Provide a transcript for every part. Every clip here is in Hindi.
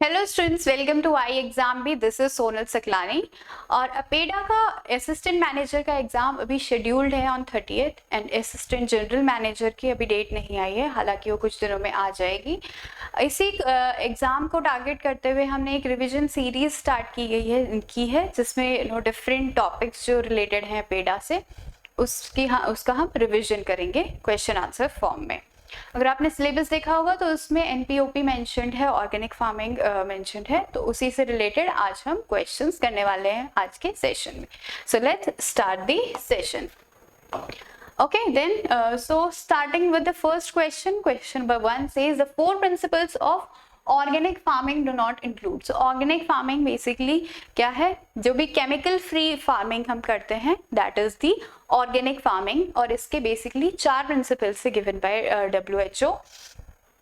Hello students, welcome to I exam भी। This is Sonal Saklani. और अपेडा का असिस्टेंट मैनेजर का एग्जाम अभी शेड्यूल्ड है on 30th and assistant general manager की अभी डेट नहीं आई है, हालांकि वो कुछ दिनों में आ जाएगी। इसी एग्जाम को टारगेट करते हुए हमने एक रिवीजन सीरीज स्टार्ट की है जिसमें डिफरेंट टॉपिक्स जो रिलेटेड हैं अपेडा से उसका हम रिविजन करेंगे क्वेश्चन आंसर फॉर्म में। अगर आपने सिलेबस देखा होगा तो उसमें एनपीओपी मेंशन्ड है, ऑर्गेनिक फार्मिंग मेंशन्ड है, तो उसी से रिलेटेड आज हम क्वेश्चंस करने वाले हैं आज के सेशन में। So let's start the session. Okay, then so starting with the first question number 1 says the 4 principles of organic farming do not include. So organic farming basically क्या है, जो भी केमिकल फ्री फार्मिंग हम करते हैं that is the organic farming. और इसके बेसिकली 4 प्रिंसिपल्स से गिवन बाय WHO।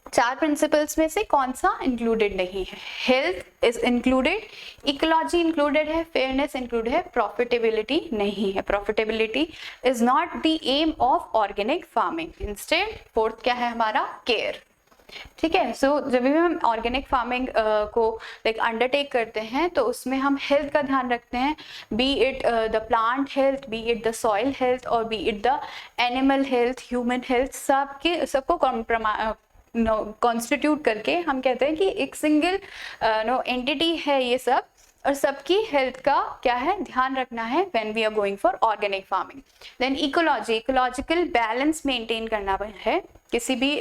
4 प्रिंसिपल्स में से कौन सा इंक्लूडेड नहीं है? Health is included, ecology included है, फेयरनेस इंक्लूडेड है, प्रॉफिटेबिलिटी नहीं है। Profitability is not the aim of organic farming. Instead fourth क्या है हमारा? केयर। ठीक है। सो जब भी हम ऑर्गेनिक फार्मिंग को अंडरटेक करते हैं तो उसमें हम हेल्थ का ध्यान रखते हैं, be it the plant health, be it the soil health और be it the animal health, human health, सबको कॉन्स्टिट्यूट करके हम कहते हैं कि एक सिंगल एंटिटी है ये सब, और सबकी हेल्थ का क्या है ध्यान रखना है when we are going for organic farming. Then ecology, ecological balance maintain करना है, किसी भी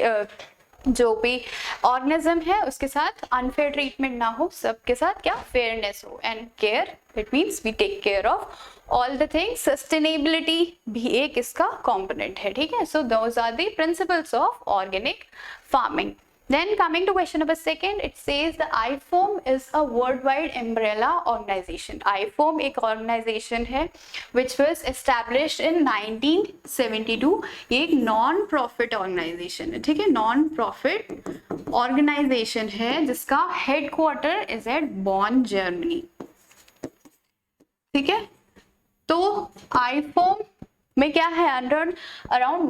जो भी ऑर्गेनिज्म है उसके साथ अनफेयर ट्रीटमेंट ना हो, सबके साथ क्या फेयरनेस हो। And care, it means we take care of all the things. Sustainability भी एक इसका कॉम्पोनेंट है। ठीक है। So those are the principles of organic farming. Then coming to question number 2, it says the IFOAM is a worldwide umbrella organization. IFOAM एक organization है which was established in 1972. ये एक non-profit organization है। ठीक है, non-profit organization है जिसका headquarter is at Bonn, Germany. ठीक है, तो IFOAM में क्या है, अंडर अराउंड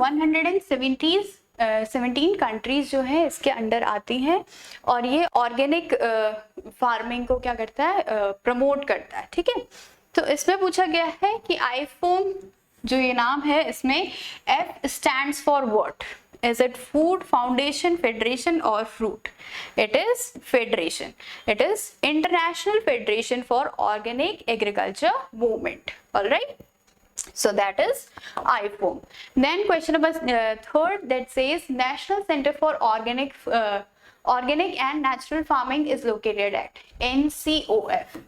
17 कंट्रीज जो है इसके अंडर आती हैं, और ये ऑर्गेनिक फार्मिंग को क्या करता है, प्रमोट करता है। ठीक है, तो इसमें पूछा गया है कि आईफोम जो ये नाम है इसमें F stands for what? Is it food, foundation, federation or fruit? It is federation. It is International Federation for Organic Agriculture Movement. All right. So that is IFOAM. Then question number 3 that says National Center for Organic and Natural Farming is located at NCOF.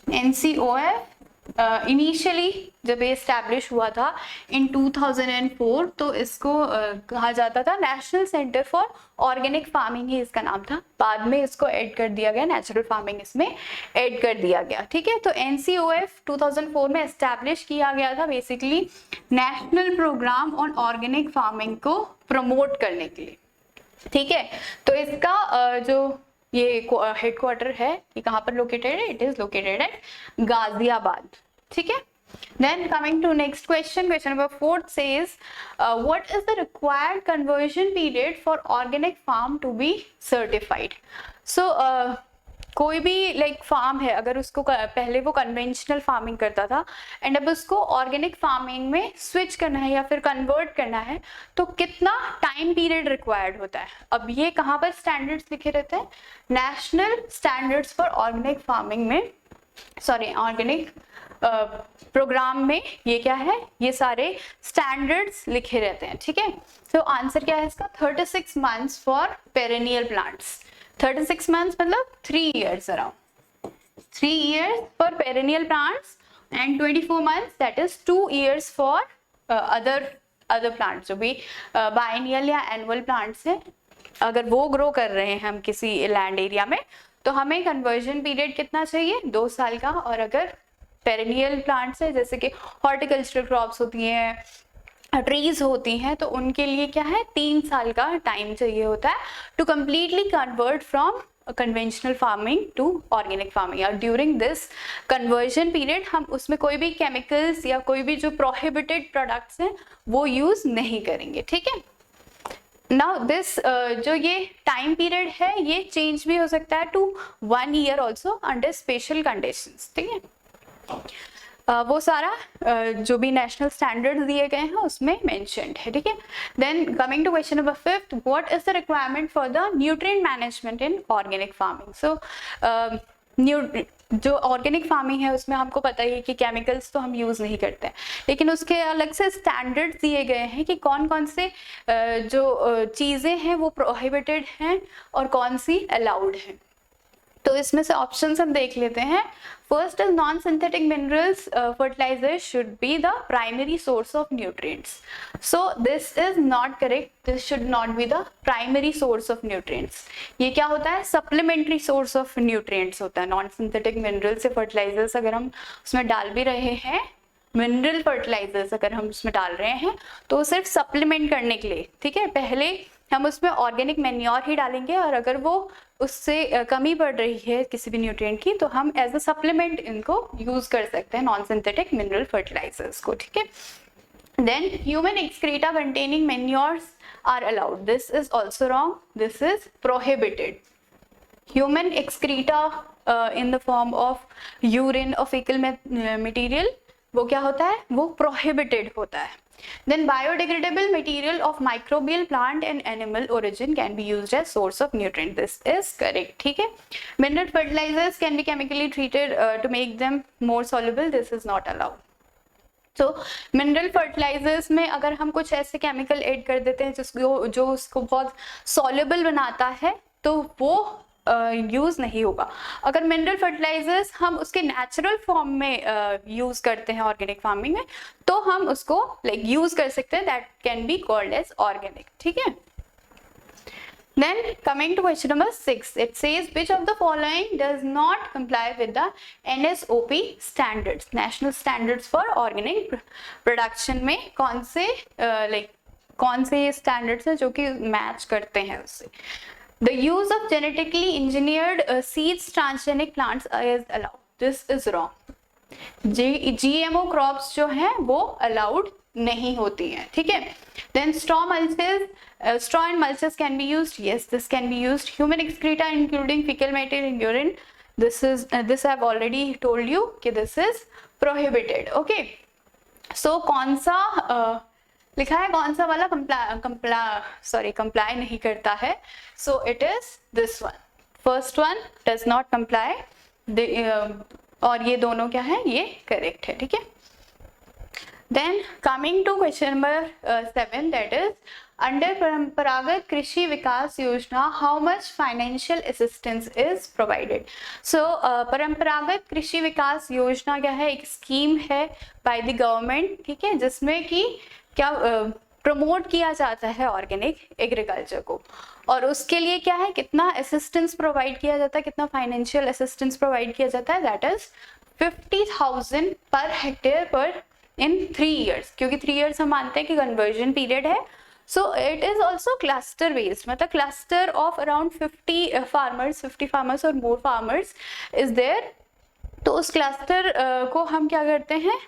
NCOF initially जब ये एस्टैब्लिश हुआ था इन 2004 तो इसको कहा जाता था national centre for organic farming, ही इसका नाम था। बाद में इसको ऐड कर दिया गया, नेचुरल फार्मिंग इसमें ऐड कर दिया गया। ठीक है, तो NCOF 2004 में एस्टैब्लिश किया गया था basically national programme on organic farming को प्रमोट करने के लिए। ठीक है, तो इसका जो ये हेडक्वार्टर है ये कहाँ पर लोकेटेड है? It is located at Ghaziabad. ठीक है, then coming to next question number 4 says what is the required conversion period for organic farm to be certified? So कोई भी फार्म है, अगर उसको पहले वो कन्वेंशनल फार्मिंग करता था एंड अब उसको ऑर्गेनिक फार्मिंग में स्विच करना है या फिर कन्वर्ट करना है तो कितना टाइम पीरियड रिक्वायर्ड होता है? अब ये कहाँ पर स्टैंडर्ड्स लिखे रहते हैं? National standards for organic farming में, सॉरी ऑर्गेनिक प्रोग्राम में ये क्या है, ये सारे स्टैंडर्ड्स लिखे रहते हैं। ठीक है, तो आंसर क्या है इसका? 36 months for perennial plants. 36 months मतलब 3 years, around 3 years for perennial plants and 24 months that is 2 years for other plants जो भी biennial या annual plants है। अगर वो ग्रो कर रहे हैं हम किसी लैंड एरिया में तो हमें कन्वर्जन पीरियड कितना चाहिए? 2 साल का। और अगर पेरेनियल प्लांट्स है जैसे कि हॉर्टिकल्चरल क्रॉप्स होती हैं, ट्रीज होती हैं, तो उनके लिए क्या है 3 साल का टाइम चाहिए होता है to completely convert from conventional farming to organic farming. और ड्यूरिंग दिस कन्वर्जन पीरियड हम उसमें कोई भी केमिकल्स या कोई भी जो प्रोहिबिटेड प्रोडक्ट्स हैं वो यूज नहीं करेंगे। ठीक है, नाउ दिस जो ये टाइम पीरियड है ये चेंज भी हो सकता है to 1 year also under special conditions, ठीक है। वो सारा जो भी नेशनल स्टैंडर्ड्स दिए गए हैं उसमें मेंशन्ड है, ठीक है। Then coming to question number 5, what is the requirement for the nutrient management in organic farming. So जो ऑर्गेनिक फार्मिंग है उसमें हमको पता ही है कि केमिकल्स तो हम यूज़ नहीं करते हैं, लेकिन उसके अलग से स्टैंडर्ड्स दिए गए हैं कि कौन कौन से जो चीज़ें हैं वो प्रोहिबिटेड हैं और कौन सी अलाउड हैं। तो इसमें से ऑप्शंस हम देख लेते हैं। First is non synthetic minerals fertilisers should be the primary source of nutrients. So this is not correct, this should not be the primary source of nutrients. ये क्या होता है, सप्लीमेंट्री सोर्स ऑफ न्यूट्रिएंट्स होता है। नॉन सिंथेटिक मिनरल्स से फर्टिलाइजर्स अगर हम उसमें डाल भी रहे हैं, मिनरल फर्टिलाइजर्स अगर हम उसमें डाल रहे हैं तो सिर्फ सप्लीमेंट करने के लिए, ठीक है। पहले हम उसमें ऑर्गेनिक मैन्योर ही डालेंगे और अगर वो उससे कमी पड़ रही है किसी भी न्यूट्रिएंट की तो हम एज अ सप्लीमेंट इनको यूज कर सकते हैं नॉन सिंथेटिक मिनरल फर्टिलाइजर्स को, ठीक है। Then human excreta containing manures are allowed, this is also wrong, this is prohibited. Human excreta in the form of urine और फीकल मटेरियल वो क्या होता है, वो प्रोहिबिटेड होता है। Then biodegradable material of microbial plant and animal origin can be used as source of nutrient. This is correct, ठीक है। Mineral fertilizers can be chemically treated to make them more soluble. This is not allowed. तो मिनरल फर्टिलाइजर्स में अगर हम कुछ ऐसे केमिकल ऐड कर देते हैं जो उसको बहुत सॉल्युबल बनाता है तो वो यूज नहीं होगा। अगर मिनरल फर्टिलाइजर्स हम उसके नेचुरल फॉर्म में यूज करते हैं ऑर्गेनिक फार्मिंग में तो हम उसको यूज कर सकते हैं, that can be called as organic, ठीक है। Then coming to question number 6, it says which of the following does not comply with the NSOP standards, National Standards for Organic Production में कौन से कौन से standards हैं जो कि मैच करते हैं उससे। The use of genetically engineered seeds transgenic plants is allowed. This is wrong. GMO crops जो हैं वो allowed नहीं होती हैं, ठीक है। Then straw and mulches can be used. Yes, this can be used. Human excreta including fecal matter and urine. This I've already told you कि this is prohibited. Okay. So कौन सा लिखा है, कौन सा वाला कंप्लाई नहीं करता है। So it is this one, first one does not comply, और ये दोनों क्या है, ये करेक्ट है, ठीक है। Then coming to question number 7, that is under Paramparagat Krishi Vikas Yojana how much financial assistance is provided. So Paramparagat Krishi Vikas योजना क्या है, एक स्कीम है बाय द गवर्नमेंट, ठीक है, जिसमें कि क्या प्रमोट किया जाता है ऑर्गेनिक एग्रीकल्चर को, और उसके लिए क्या है, कितना असिस्टेंस प्रोवाइड किया जाता है, कितना फाइनेंशियल असिस्टेंस प्रोवाइड किया जाता है, दैट इज 50,000 पर हेक्टेयर पर इन 3 years, क्योंकि 3 years हम मानते हैं कि कन्वर्जन पीरियड है। So it is also cluster based, मतलब क्लस्टर ऑफ अराउंड 50 फार्मर्स और मोर फार्मर्स इज देयर। तो उस क्लस्टर को हम क्या करते हैं,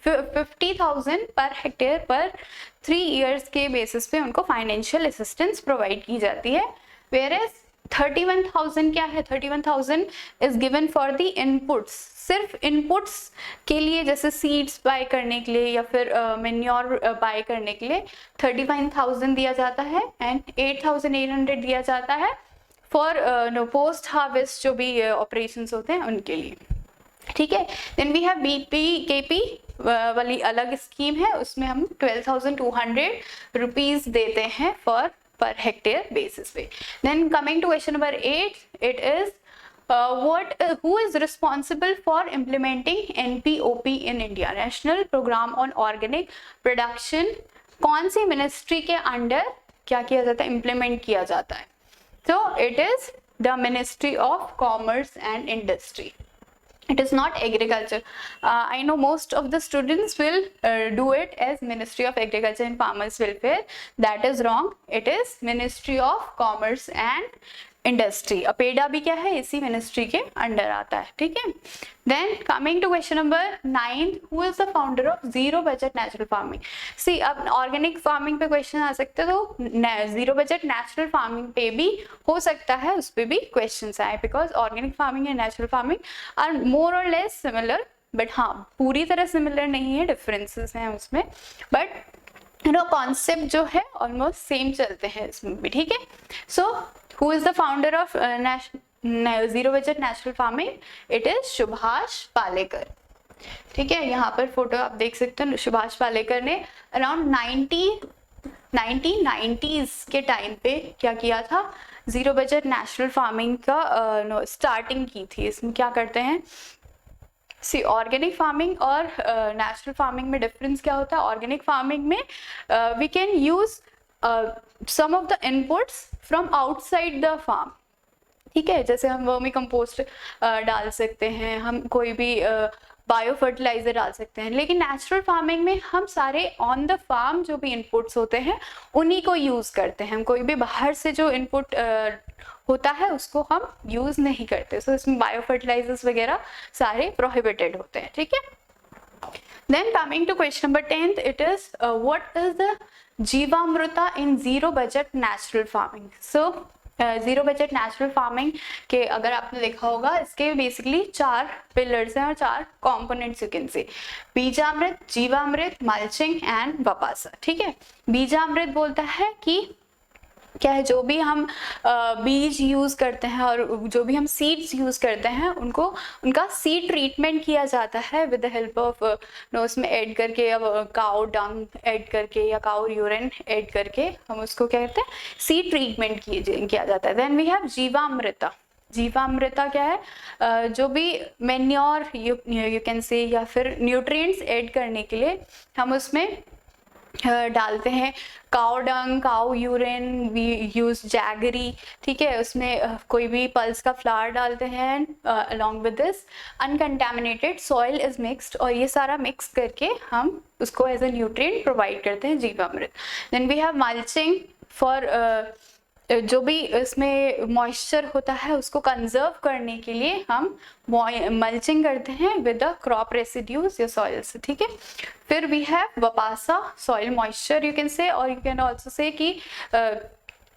50,000 पर हेक्टेयर पर 3 years के बेसिस पे उनको फाइनेंशियल असिस्टेंस प्रोवाइड की जाती है। वेयर एज 31,000 क्या है, 31,000 is given for the inputs, सिर्फ इनपुट्स के लिए, जैसे सीड्स बाय करने के लिए या फिर मैन्योर बाय करने के लिए 35,000 दिया जाता है, एंड 8,800 दिया जाता है फॉर पोस्ट हार्वेस्ट जो भी ऑपरेशंस होते हैं उनके लिए, ठीक है। देन वी हैव BPKP वाली अलग स्कीम है, उसमें हम 12,200 रुपीज देते हैं फॉर पर हेक्टेयर बेसिस पे। Then coming to question number 8, it is who is responsible for implementing NPOP in India, national programme on organic production, कौन सी मिनिस्ट्री के अंडर क्या किया जाता है, इम्प्लीमेंट किया जाता है। तो it is the ministry of commerce and industry, it is not agriculture. I know most of the students will do it as Ministry of Agriculture and Farmers Welfare. That is wrong. It is Ministry of Commerce and industry. APEDA भी क्या है, इसी मिनिस्ट्री के अंडर आता है, ठीक है। Then coming to question number 9, who is the founder of zero budget natural farming. See अब ऑर्गेनिक फार्मिंग पे क्वेश्चन आ सकते हैं, तो जीरो बजट नेचुरल फार्मिंग पे भी हो सकता है, उस पे भी क्वेश्चन आए, because organic farming and natural farming are more और लेस सिमिलर, बट हाँ पूरी तरह सिमिलर नहीं है, डिफरेंसेस हैं उसमें, बट कॉन्सेप्ट जो है ऑलमोस्ट सेम चलते हैं इसमें भी, ठीक है। So who is the founder of zero budget natural farming, it is Subhash Palekar, ठीक है। यहाँ पर फोटो आप देख सकते हैं, सुभाष पालेकर ने अराउंड 1990s के टाइम पे क्या किया था, जीरो बजट नेचुरल फार्मिंग का स्टार्टिंग की थी। इसमें क्या करते हैं, सी ऑर्गेनिक फार्मिंग और नेचुरल फार्मिंग में डिफरेंस क्या होता है। ऑर्गेनिक फार्मिंग में we can use some of the inputs from outside the farm, ठीक है, जैसे हम वर्मी कंपोस्ट डाल सकते हैं, हम कोई भी बायो फर्टिलाइजर डाल सकते हैं। लेकिन नेचुरल फार्मिंग में हम सारे ऑन द फार्म जो भी इनपुट्स होते हैं उन्हीं को यूज करते हैं, हम कोई भी बाहर से जो इनपुट होता है उसको हम यूज नहीं करते। सो इसमें बायो फर्टिलाइजर्स वगैरह सारे प्रोहिबिटेड होते हैं, ठीक है। Then coming to question number 10, it is what is the Jivamrita in zero budget natural farming. So zero budget natural farming के अगर आपने देखा होगा, इसके बेसिकली 4 पिलर्स हैं और 4 components you can say, Bijamrit, Jivamrit, mulching and Waaphasa, ठीक है। बीजामृत बोलता है कि क्या है, जो भी हम बीज यूज करते हैं और जो भी हम सीड्स यूज करते हैं उनका सीड ट्रीटमेंट किया जाता है विद द हेल्प ऑफ उसमें ऐड करके, अब काउ डंग ऐड करके या काउ यूरिन ऐड करके हम उसको क्या कहते हैं, सीड ट्रीटमेंट किया जाता है। Then we have Jivamrita. Jivamrita क्या है, जो भी मैन्योर यू कैन से या फिर न्यूट्रिएंट्स ऐड करने के लिए हम उसमें डालते हैं cow dung, cow urine, we use jaggery, ठीक है, उसमें कोई भी पल्स का फ्लावर डालते हैं। Along with this uncontaminated soil is mixed, और ये सारा मिक्स करके हम उसको एज ए न्यूट्रिएंट प्रोवाइड करते हैं, Jivamrit. Then we have mulching for जो भी इसमें मॉइस्चर होता है उसको कंजर्व करने के लिए हम मल्चिंग करते हैं विद द क्रॉप रेसिड्यूज या सॉइल्स, ठीक है। फिर we have Waaphasa, soil moisture you can say, और यू कैन ऑल्सो से कि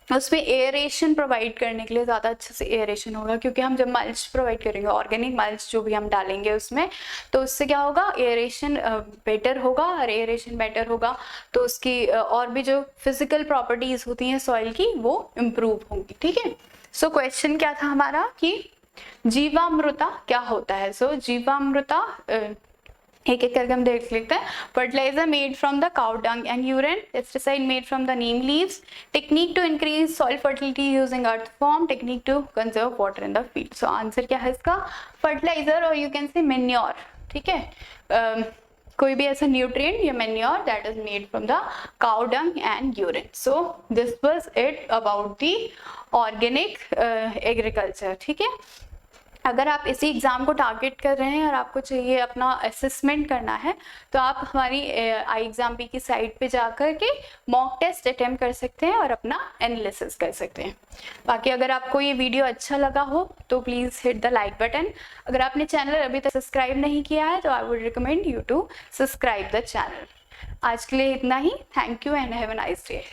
उसमें एयरेशन प्रोवाइड करने के लिए ज़्यादा अच्छे से एयरेशन होगा, क्योंकि हम जब मल्च प्रोवाइड करेंगे, ऑर्गेनिक मल्च जो भी हम डालेंगे उसमें, तो उससे क्या होगा, एयरेशन बेटर होगा, और एयरेशन बेटर होगा तो उसकी और भी जो फिजिकल प्रॉपर्टीज होती हैं सॉइल की वो इम्प्रूव होंगी, ठीक है। सो क्वेश्चन क्या था हमारा कि जीवामृता क्या होता है। सो जीवामृता एक एक करके हम देख लेते हैं। Fertiliser made from the cow dung and urine, pesticide made from the neem leaves, technique to increase soil fertility using earthworm, technique to conserve water in the field. So answer क्या है इसका, फर्टिलाइजर और यू कैन से मैन्योर, ठीक है, कोई भी ऐसा न्यूट्रिएंट या manure that is made from the cow dung and urine. So this was it about the organic agriculture, ठीक है। अगर आप इसी एग्ज़ाम को टारगेट कर रहे हैं और आपको चाहिए अपना असेसमेंट करना है, तो आप हमारी आई एग्जाम पी की साइट पे जाकर के मॉक टेस्ट अटेम्प्ट कर सकते हैं और अपना एनालिसिस कर सकते हैं। बाकी अगर आपको ये वीडियो अच्छा लगा हो तो please hit the like button. अगर आपने चैनल अभी तक सब्सक्राइब नहीं किया है तो I would recommend you to subscribe the channel. आज के लिए इतना ही। Thank you and have a nice day.